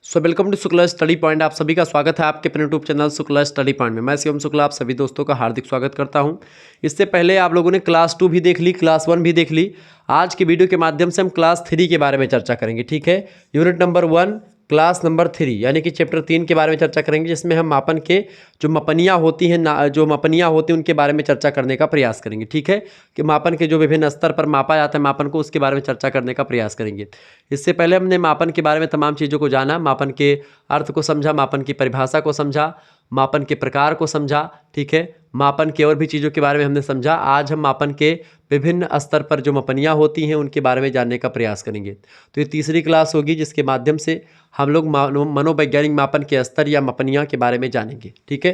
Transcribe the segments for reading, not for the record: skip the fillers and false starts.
Welcome to Shukla study point. आप सभी का स्वागत है आपके अपने YouTube channel Shukla study point में। मैं शिवम शुक्ला आप सभी दोस्तों का हार्दिक स्वागत करता हूं। इससे पहले आप लोगों ने क्लास 2 भी देख ली, क्लास 1 भी देख ली। आज की वीडियो के माध्यम से हम क्लास 3 के बारे में चर्चा करेंगे। ठीक है, यूनिट नंबर 1 क्लास नंबर 3 यानी कि चैप्टर 3 के बारे में चर्चा करेंगे, जिसमें हम मापन के जो मपनियाँ होती हैं जो मपनियाँ होती हैं उनके बारे में चर्चा करने का प्रयास करेंगे। ठीक है, कि मापन के जो विभिन्न स्तर पर मापा जाता है मापन को, उसके बारे में चर्चा करने का प्रयास करेंगे। इससे पहले हमने मापन के बारे में तमाम चीज़ों को जाना, मापन के अर्थ को समझा, मापन की परिभाषा को समझा, मापन के प्रकार को समझा। ठीक है, मापन के और भी चीज़ों के बारे में हमने समझा। आज हम मापन के विभिन्न स्तर पर जो मपनियाँ होती हैं उनके बारे में जानने का प्रयास करेंगे। तो ये तीसरी क्लास होगी जिसके माध्यम से हम लोग मनोवैज्ञानिक मापन के स्तर या मपनियाँ के बारे में जानेंगे। ठीक है,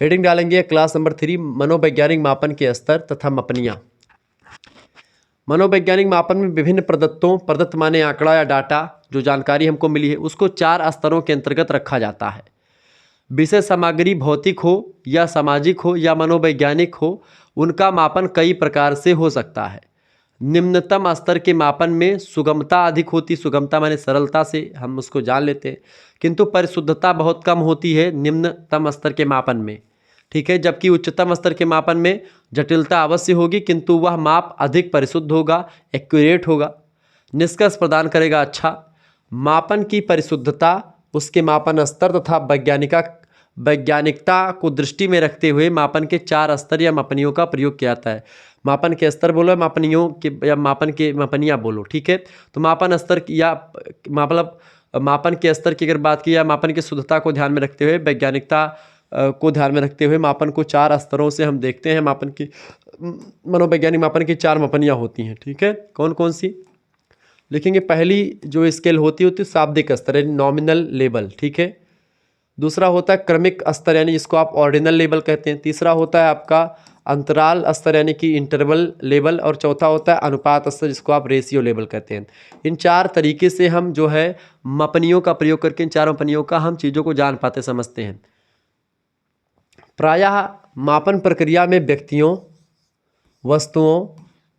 हेडिंग डालेंगे क्लास नंबर 3 मनोवैज्ञानिक मापन के स्तर तथा मपनियाँ। मनोवैज्ञानिक मापन में विभिन्न प्रदत्त माने आंकड़ा या डाटा जो जानकारी हमको मिली है उसको 4 स्तरों के अंतर्गत रखा जाता है। विषय सामग्री भौतिक हो या सामाजिक हो या मनोवैज्ञानिक हो, उनका मापन कई प्रकार से हो सकता है। निम्नतम स्तर के मापन में सुगमता अधिक होती, सुगमता माने सरलता से हम उसको जान लेते हैं, किंतु परिशुद्धता बहुत कम होती है निम्नतम स्तर के मापन में। ठीक है, जबकि उच्चतम स्तर के मापन में जटिलता अवश्य होगी किंतु वह माप अधिक परिशुद्ध होगा, एक्यूरेट होगा, निष्कर्ष प्रदान करेगा। अच्छा, मापन की परिशुद्धता उसके मापन स्तर तथा वैज्ञानिकता को दृष्टि में रखते हुए मापन के 4 स्तर या मपनियों का प्रयोग किया जाता है। मापन के स्तर बोलो, मापनियों के या मापन के मपनियाँ बोलो। ठीक है, तो मापन स्तर या मतलब मापन के स्तर की अगर बात की या मापन की शुद्धता को ध्यान में रखते हुए, वैज्ञानिकता को ध्यान में रखते हुए मापन को 4 स्तरों से हम देखते हैं। मापन की मनोवैज्ञानिक मापन की 4 मपनियाँ होती हैं। ठीक है, कौन कौन सी लिखेंगे? पहली जो स्केल होती है शाब्दिक स्तर यानी नॉमिनल लेवल। ठीक है, दूसरा होता है क्रमिक स्तर यानी जिसको आप ऑर्डिनल लेवल कहते हैं। तीसरा होता है आपका अंतराल स्तर यानी कि इंटरवल लेवल, और चौथा होता है अनुपात स्तर जिसको आप रेशियो लेवल कहते हैं। इन 4 तरीके से हम जो है मपनियों का प्रयोग करके इन 4 मपनियों का हम चीज़ों को जान पाते समझते हैं। प्रायः मापन प्रक्रिया में व्यक्तियों, वस्तुओं,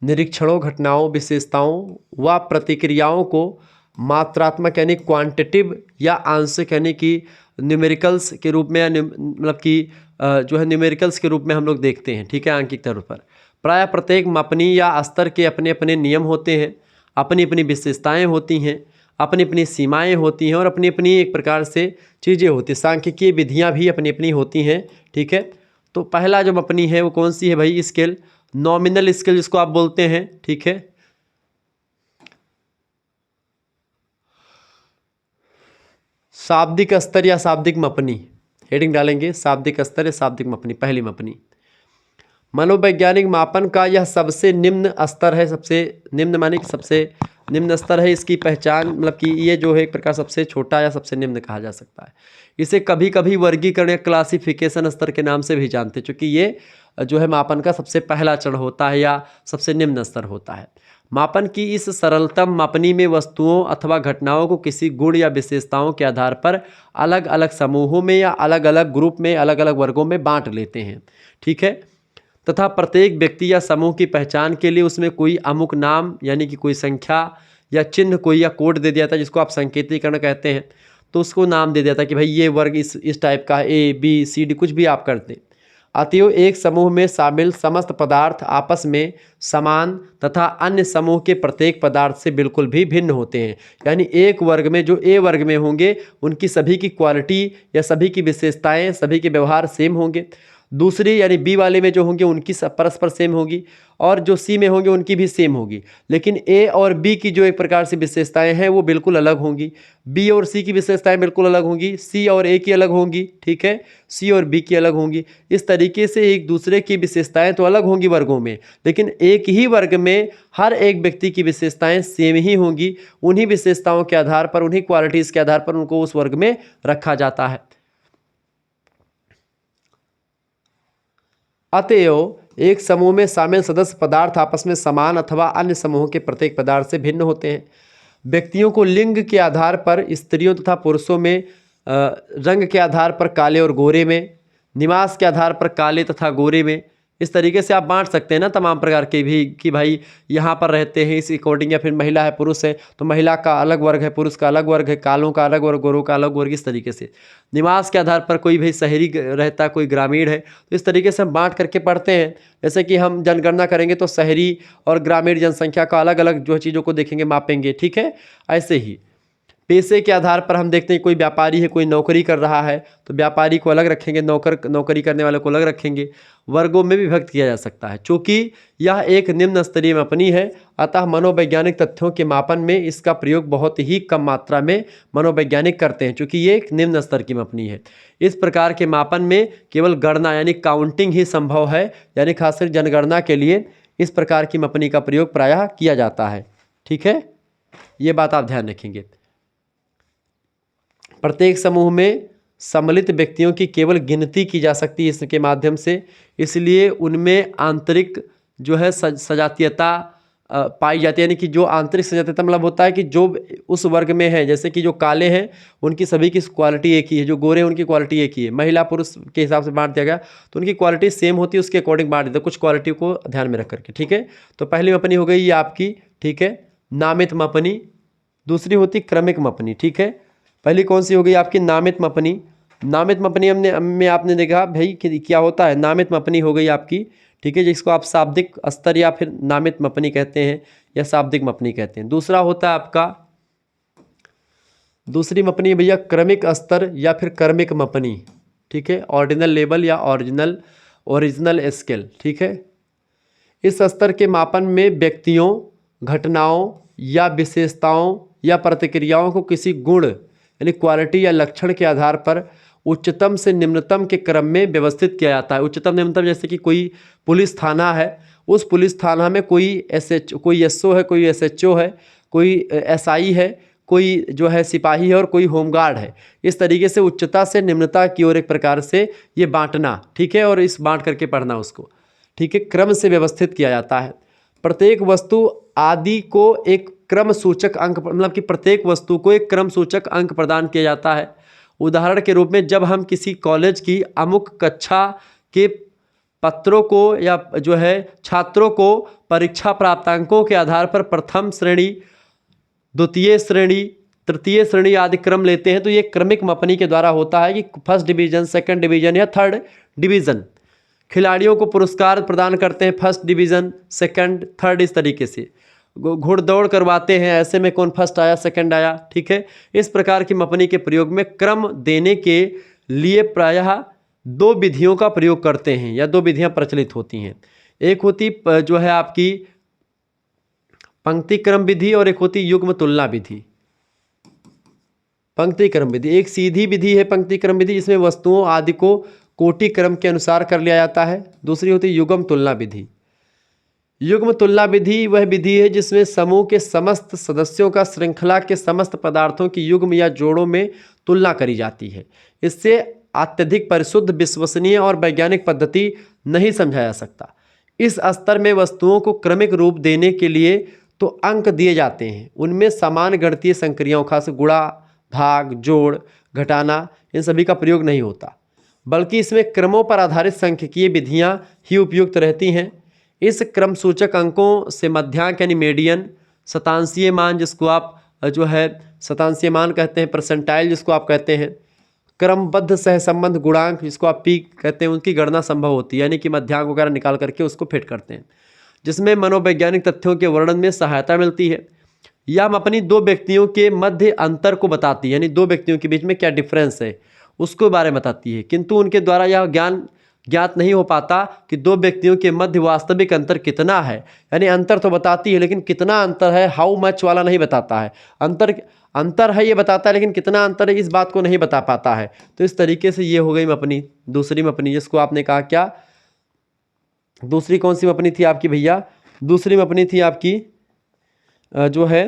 निरीक्षणों, घटनाओं, विशेषताओं व प्रतिक्रियाओं को मात्रात्मक यानी क्वांटिटिव या आंशिक यानी कि न्यूमेरिकल्स के रूप में मतलब कि जो है न्यूमेरिकल्स के रूप में हम लोग देखते हैं। ठीक है, आंकिक तौर पर प्रायः प्रत्येक मपनी या स्तर के अपने अपने नियम होते हैं, अपनी अपनी विशेषताएं होती हैं, अपनी अपनी सीमाएं होती हैं और अपनी अपनी एक प्रकार से चीज़ें होती हैं। सांख्यिकीय विधियां भी अपनी अपनी होती हैं। ठीक है, तो पहला जो मपनी है वो कौन सी है भाई? स्केल, नॉमिनल स्केल जिसको आप बोलते हैं। ठीक है, शाब्दिक स्तर या शाब्दिक मपनी। हेडिंग डालेंगे शाब्दिक स्तर या शाब्दिक मपनी। पहली मपनी मनोवैज्ञानिक मापन का यह सबसे निम्न स्तर है। सबसे निम्न माने कि सबसे निम्न स्तर है। इसकी पहचान मतलब कि ये जो है एक प्रकार सबसे छोटा या सबसे निम्न कहा जा सकता है। इसे कभी कभी वर्गीकरण या क्लासिफिकेशन स्तर के नाम से भी जानते हैं, क्योंकि ये जो है मापन का सबसे पहला चरण होता है या सबसे निम्न स्तर होता है। मापन की इस सरलतम मापनी में वस्तुओं अथवा घटनाओं को किसी गुण या विशेषताओं के आधार पर अलग अलग समूहों में या अलग अलग ग्रुप में, अलग अलग वर्गों में बांट लेते हैं। ठीक है, तथा प्रत्येक व्यक्ति या समूह की पहचान के लिए उसमें कोई अमुक नाम यानी कि कोई संख्या या चिन्ह कोई या कोड दे दिया था जिसको आप संकेतीकरण कहते हैं। तो उसको नाम दे दिया था कि भाई ये वर्ग इस टाइप का ABCD कुछ भी आप करते हैं। अतएव एक समूह में शामिल समस्त पदार्थ आपस में समान तथा अन्य समूह के प्रत्येक पदार्थ से बिल्कुल भी भिन्न होते हैं। यानी एक वर्ग में जो A वर्ग में होंगे उनकी सभी की क्वालिटी या सभी की विशेषताएं, सभी के व्यवहार सेम होंगे। दूसरी यानी B वाले में जो होंगे उनकी परस्पर सेम होगी, और जो C में होंगे उनकी भी सेम होगी। लेकिन A और B की जो एक प्रकार से विशेषताएं हैं वो बिल्कुल अलग होंगी। B और C की विशेषताएं बिल्कुल अलग होंगी। C और A की अलग होंगी। ठीक है, C और B की अलग होंगी। इस तरीके से एक दूसरे की विशेषताएं तो अलग होंगी वर्गों में, लेकिन एक ही वर्ग में हर एक व्यक्ति की विशेषताएं सेम ही होंगी। उन्हीं विशेषताओं के आधार पर, उन्हीं क्वालिटीज़ के आधार पर उनको उस वर्ग में रखा जाता है। अतएव एक समूह में शामिल सदस्य पदार्थ आपस में समान अथवा अन्य समूहों के प्रत्येक पदार्थ से भिन्न होते हैं। व्यक्तियों को लिंग के आधार पर स्त्रियों तथा पुरुषों में, रंग के आधार पर काले और गोरे में, निवास के आधार पर काले तथा गोरे में, इस तरीके से आप बांट सकते हैं ना तमाम प्रकार के भी, कि भाई यहाँ पर रहते हैं इस अकॉर्डिंग, या फिर महिला है पुरुष है तो महिला का अलग वर्ग है, पुरुष का अलग वर्ग है, कालों का अलग वर्ग, गोरों का अलग वर्ग, इस तरीके से। निवास के आधार पर कोई भी शहरी रहता है, कोई ग्रामीण है, तो इस तरीके से हम बांट करके पढ़ते हैं। जैसे कि हम जनगणना करेंगे तो शहरी और ग्रामीण जनसंख्या का अलग अलग जो चीज़ों को देखेंगे, मापेंगे, ठीक है। ऐसे ही पेशे के आधार पर हम देखते हैं, कोई व्यापारी है, कोई नौकरी कर रहा है तो व्यापारी को अलग रखेंगे, नौकरी करने वाले को अलग रखेंगे। वर्गों में भी विभक्त किया जा सकता है। चूँकि यह एक निम्न स्तरीय मापनी है, अतः मनोवैज्ञानिक तथ्यों के मापन में इसका प्रयोग बहुत ही कम मात्रा में मनोवैज्ञानिक करते हैं, चूँकि ये एक निम्न स्तर की मापनी है। इस प्रकार के मापन में केवल गणना यानी काउंटिंग ही संभव है, यानी खासकर जनगणना के लिए इस प्रकार की मापनी का प्रयोग प्रायः किया जाता है, ठीक है। ये बात आप ध्यान रखेंगे। प्रत्येक समूह में सम्मिलित व्यक्तियों की केवल गिनती की जा सकती है इसके माध्यम से, इसलिए उनमें आंतरिक जो है सजातीयता पाई जाती है। यानी कि जो आंतरिक सजातीयता मतलब होता है कि जो उस वर्ग में है, जैसे कि जो काले हैं उनकी सभी की क्वालिटी एक ही है, जो गोरे हैं उनकी क्वालिटी एक ही है। महिला पुरुष के हिसाब से बांट दिया गया तो उनकी क्वालिटी सेम होती है, उसके अकॉर्डिंग बांट देते हैं, कुछ क्वालिटी को ध्यान में रख करके, ठीक है। तो पहली मापनी हो गई ये आपकी, ठीक है, नामित मापनी। दूसरी होती क्रमिक मापनी, ठीक है। पहली कौन सी हो गई आपकी? नामित मापनी। नामित मापनी में आपने देखा भाई कि क्या होता है, नामित मापनी हो गई आपकी, ठीक है, जिसको आप शाब्दिक स्तर या फिर नामित मापनी कहते हैं या शाब्दिक मापनी कहते हैं। दूसरा होता है आपका, दूसरी मापनी भैया क्रमिक स्तर या फिर क्रमिक मापनी, ठीक है, ऑर्डिनल लेवल या ओरिजिनल स्केल, ठीक है। इस स्तर के मापन में व्यक्तियों, घटनाओं या विशेषताओं या प्रतिक्रियाओं को किसी गुण यानी क्वालिटी या लक्षण के आधार पर उच्चतम से निम्नतम के क्रम में व्यवस्थित किया जाता है। उच्चतम निम्नतम, जैसे कि कोई पुलिस थाना है, उस पुलिस थाना में कोई एसओ है, कोई एसएचओ है, कोई एसआई है, कोई जो है सिपाही है और कोई होमगार्ड है। इस तरीके से उच्चता से निम्नता की ओर एक प्रकार से ये बांटना, ठीक है, और इस बांट करके पढ़ना उसको, ठीक है, क्रम से व्यवस्थित किया जाता है। प्रत्येक वस्तु आदि को एक क्रम सूचक अंक, मतलब कि प्रत्येक वस्तु को एक क्रम सूचक अंक प्रदान किया जाता है। उदाहरण के रूप में जब हम किसी कॉलेज की अमुक कक्षा के पत्रों को या जो है छात्रों को परीक्षा प्राप्तांकों के आधार पर प्रथम श्रेणी, द्वितीय श्रेणी, तृतीय श्रेणी आदि क्रम लेते हैं तो ये क्रमिक मापनी के द्वारा होता है कि फर्स्ट डिवीजन, सेकंड डिवीजन या थर्ड डिवीजन। खिलाड़ियों को पुरस्कार प्रदान करते हैं फर्स्ट डिवीज़न, सेकंड, थर्ड, इस तरीके से घुड़दौड़ करवाते हैं, ऐसे में कौन फर्स्ट आया, सेकंड आया, ठीक है। इस प्रकार की मापनी के प्रयोग में क्रम देने के लिए प्रायः दो विधियों का प्रयोग करते हैं या दो विधियां प्रचलित होती हैं। एक होती जो है आपकी पंक्ति क्रम विधि और एक होती युग्म तुलना विधि। पंक्ति क्रम विधि एक सीधी विधि है, पंक्ति क्रम विधि, जिसमें वस्तुओं आदि को कोटि क्रम के अनुसार कर लिया जाता है। दूसरी होती है युग्म तुलना विधि। युग्म तुलना विधि वह विधि है जिसमें समूह के समस्त सदस्यों का श्रृंखला के समस्त पदार्थों की युग्म या जोड़ों में तुलना करी जाती है। इससे अत्यधिक परिशुद्ध, विश्वसनीय और वैज्ञानिक पद्धति नहीं समझा जा सकता। इस स्तर में वस्तुओं को क्रमिक रूप देने के लिए तो अंक दिए जाते हैं, उनमें समान गणितीय संक्रियाओं, खास गुणा, भाग, जोड़, घटाना, इन सभी का प्रयोग नहीं होता, बल्कि इसमें क्रमों पर आधारित सांख्यिकीय विधियां ही उपयुक्त रहती हैं। इस क्रम सूचक अंकों से मध्यांक यानी मीडियन, शतांशीय मान जिसको आप जो है शतांशीय मान कहते हैं, परसेंटाइल जिसको आप कहते हैं, क्रमबद्ध सहसंबंध गुणांक जिसको आप पी कहते हैं, उनकी गणना संभव होती है, यानी कि मध्यांक वगैरह निकाल करके उसको फिट करते हैं, जिसमें मनोवैज्ञानिक तथ्यों के वर्णन में सहायता मिलती है। यह हम अपनी दो व्यक्तियों के मध्य अंतर को बताती है, यानी दो व्यक्तियों के बीच में क्या डिफरेंस है उसको बारे में बताती है, किंतु उनके द्वारा यह ज्ञान ज्ञात नहीं हो पाता कि दो व्यक्तियों के मध्य वास्तविक अंतर कितना है। यानी अंतर तो बताती है लेकिन कितना अंतर है, हाउ मच वाला नहीं बताता है। अंतर है ये बताता है लेकिन कितना अंतर है इस बात को नहीं बता पाता है। तो इस तरीके से ये हो गई मपनी, दूसरी मपनी, जिसको आपने कहा क्या, दूसरी कौन सी मपनी थी आपकी भैया? दूसरी मपनी थी आपकी जो है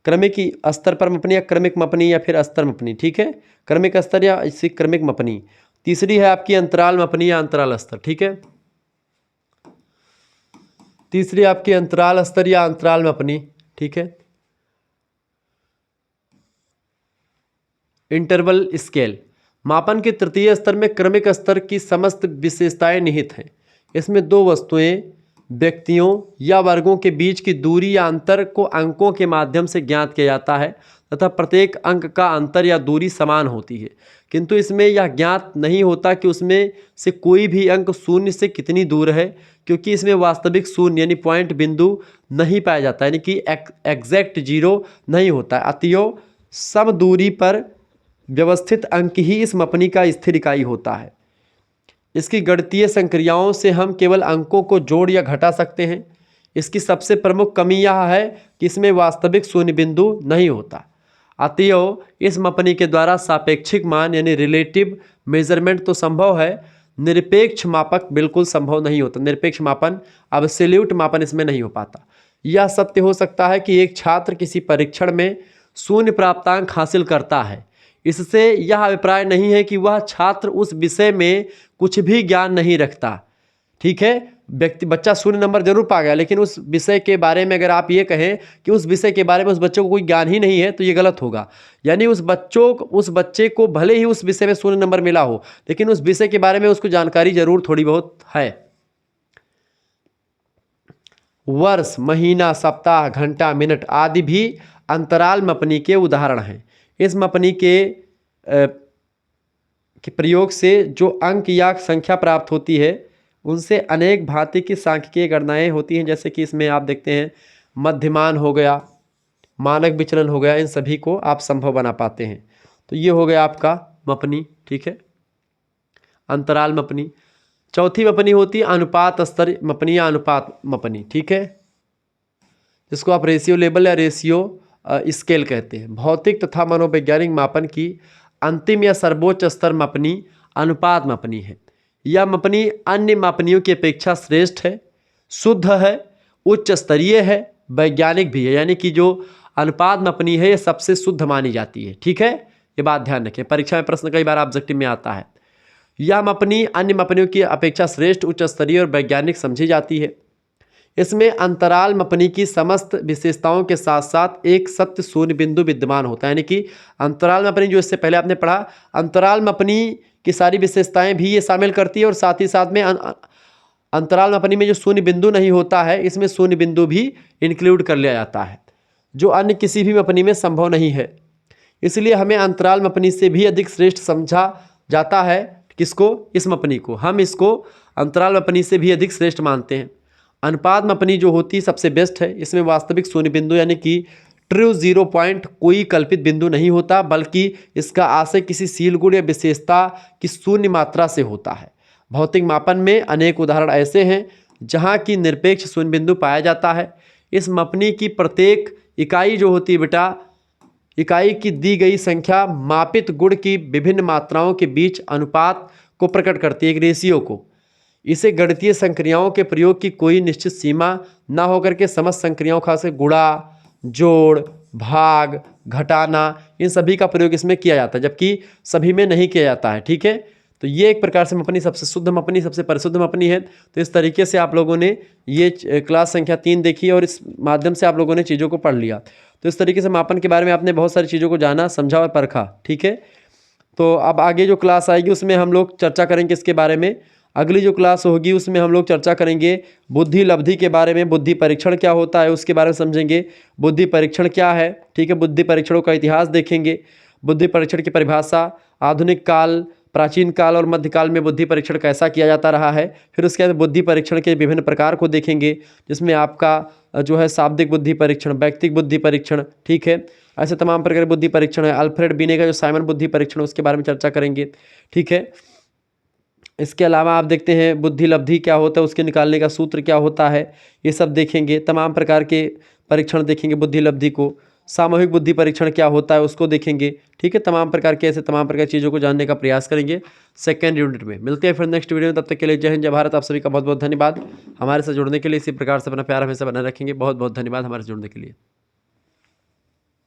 क्रमिक स्तर पर मपनी या क्रमिक मपनी या फिर स्तर मपनी, ठीक है, क्रमिक स्तर या इसी क्रमिक मपनी। तीसरी है आपकी अंतराल मपनी या अंतराल स्तर, ठीक है, तीसरी आपकी अंतराल स्तर या अंतराल मपनी, ठीक है। इंटरवल स्केल मापन के तृतीय स्तर में क्रमिक स्तर की समस्त विशेषताएं निहित हैं, इसमें दो वस्तुएं, व्यक्तियों या वर्गों के बीच की दूरी या अंतर को अंकों के माध्यम से ज्ञात किया जाता है तथा प्रत्येक अंक का अंतर या दूरी समान होती है, किंतु इसमें यह ज्ञात नहीं होता कि उसमें से कोई भी अंक शून्य से कितनी दूर है, क्योंकि इसमें वास्तविक शून्य यानी पॉइंट बिंदु नहीं पाया जाता, यानी कि एग्जैक्ट जीरो नहीं होता है। अतएव सम दूरी पर व्यवस्थित अंक ही इस मपनी का स्थिर इकाई होता है। इसकी गणितीय संक्रियाओं से हम केवल अंकों को जोड़ या घटा सकते हैं। इसकी सबसे प्रमुख कमी यह है कि इसमें वास्तविक शून्य बिंदु नहीं होता। अतएव इस मपनी के द्वारा सापेक्षिक मान यानी रिलेटिव मेजरमेंट तो संभव है, निरपेक्ष मापक बिल्कुल संभव नहीं होता। निरपेक्ष मापन, एब्सोल्यूट मापन इसमें नहीं हो पाता। यह सत्य हो सकता है कि एक छात्र किसी परीक्षण में शून्य प्राप्तांक हासिल करता है, इससे यह अभिप्राय नहीं है कि वह छात्र उस विषय में कुछ भी ज्ञान नहीं रखता। ठीक है, बच्चा शून्य नंबर जरूर पा गया, लेकिन उस विषय के बारे में अगर आप ये कहें कि उस विषय के बारे में उस बच्चे को कोई ज्ञान ही नहीं है, तो ये गलत होगा। यानी उस बच्चे को भले ही उस विषय में शून्य नंबर मिला हो, लेकिन उस विषय के बारे में उसको जानकारी जरूर थोड़ी बहुत है। वर्ष, महीना, सप्ताह, घंटा, मिनट आदि भी अंतराल मपनी के उदाहरण हैं। इस मपनी के प्रयोग से जो अंक या संख्या प्राप्त होती है, उनसे अनेक भांति की सांख्यिकीय गणनाएं होती हैं। जैसे कि इसमें आप देखते हैं मध्यमान हो गया, मानक विचलन हो गया, इन सभी को आप संभव बना पाते हैं। तो ये हो गया आपका मपनी। ठीक है, अंतराल मपनी। चौथी मपनी होती है अनुपात स्तर मपनी या अनुपात मपनी। ठीक है, जिसको आप रेशियो लेवल या रेशियो स्केल कहते हैं। भौतिक तथा मनोवैज्ञानिक मापन की अंतिम या सर्वोच्च स्तर मपनी अनुपात मपनी है। यह मपनी अन्य मापनियों की अपेक्षा श्रेष्ठ है, शुद्ध है, उच्च स्तरीय है, वैज्ञानिक भी है। यानी कि जो अनुपात मपनी है ये सबसे शुद्ध मानी जाती है। ठीक है, ये बात ध्यान रखें, परीक्षा में प्रश्न कई बार ऑब्जेक्टिव में आता है। यह मपनी अन्य मपनियों की अपेक्षा श्रेष्ठ, उच्च स्तरीय और वैज्ञानिक समझी जाती है। इसमें अंतराल मपनी की समस्त विशेषताओं के साथ साथ एक सत्य शून्य बिंदु विद्यमान होता है। यानी कि अंतराल मपनी जो इससे पहले आपने पढ़ा, अंतराल मपनी की सारी विशेषताएं भी ये शामिल करती है, और साथ ही साथ में अंतराल मपनी में जो शून्य बिंदु नहीं होता है, इसमें शून्य बिंदु भी इंक्लूड कर लिया जाता है, जो अन्य किसी भी मपनी में संभव नहीं है। इसलिए हमें अंतराल मपनी से भी अधिक श्रेष्ठ समझा जाता है। किसको? इस मपनी को। हम इसको अंतराल मपनी से भी अधिक श्रेष्ठ मानते हैं। अनुपात मपनी जो होती है सबसे बेस्ट है। इसमें वास्तविक शून्य बिंदु यानी कि ट्रू जीरो पॉइंट कोई कल्पित बिंदु नहीं होता, बल्कि इसका आशय किसी सील गुण या विशेषता की शून्य मात्रा से होता है। भौतिक मापन में अनेक उदाहरण ऐसे हैं जहाँ की निरपेक्ष शून्य बिंदु पाया जाता है। इस मपनी की प्रत्येक इकाई जो होती है बेटा, इकाई की दी गई संख्या मापित गुण की विभिन्न मात्राओं के बीच अनुपात को प्रकट करती है, एक रेशियो को। इसे गणितीय संक्रियाओं के प्रयोग की कोई निश्चित सीमा ना होकर के समस्त संक्रियाओं खास गुणा, जोड़, भाग, घटाना, इन सभी का प्रयोग इसमें किया जाता है, जबकि सभी में नहीं किया जाता है। ठीक है, तो ये एक प्रकार से मपनी सबसे शुद्ध मपनी, सबसे परिशुद्ध मपनी है। तो इस तरीके से आप लोगों ने ये क्लास संख्या 3 देखी और इस माध्यम से आप लोगों ने चीज़ों को पढ़ लिया। तो इस तरीके से मापन के बारे में आपने बहुत सारी चीज़ों को जाना, समझा और परखा। ठीक है, तो अब आगे जो क्लास आएगी उसमें हम लोग चर्चा करेंगे इसके बारे में। अगली जो क्लास होगी उसमें हम लोग चर्चा करेंगे बुद्धि लब्धि के बारे में। बुद्धि परीक्षण क्या होता है उसके बारे में समझेंगे। बुद्धि परीक्षण क्या है, ठीक है, बुद्धि परीक्षणों का इतिहास देखेंगे। बुद्धि परीक्षण की परिभाषा, आधुनिक काल, प्राचीन काल और मध्यकाल में बुद्धि परीक्षण कैसा किया जाता रहा है। फिर उसके बाद बुद्धि परीक्षण के विभिन्न प्रकार को देखेंगे, जिसमें आपका जो है शाब्दिक बुद्धि परीक्षण, व्यक्तिक बुद्धि परीक्षण, ठीक है, ऐसे तमाम प्रकार के बुद्धि परीक्षण है। अल्फ्रेड बिने का जो साइमन बुद्धि परीक्षण उसके बारे में चर्चा करेंगे। ठीक है, इसके अलावा आप देखते हैं बुद्धि लब्धि क्या होता है, उसके निकालने का सूत्र क्या होता है, ये सब देखेंगे। तमाम प्रकार के परीक्षण देखेंगे बुद्धि लब्धि को। सामूहिक बुद्धि परीक्षण क्या होता है उसको देखेंगे। ठीक है, तमाम प्रकार के ऐसे तमाम प्रकार की चीज़ों को जानने का प्रयास करेंगे सेकेंड यूनिट में। मिलते हैं फिर नेक्स्ट वीडियो में, तब तक के लिए जय हिंद, जय भारत। आप सभी का बहुत बहुत धन्यवाद। हमारे साथ जुड़ने के लिए इसी प्रकार से अपना प्यार हमेशा बनाए रखेंगे। बहुत बहुत धन्यवाद हमारे से जुड़ने के लिए।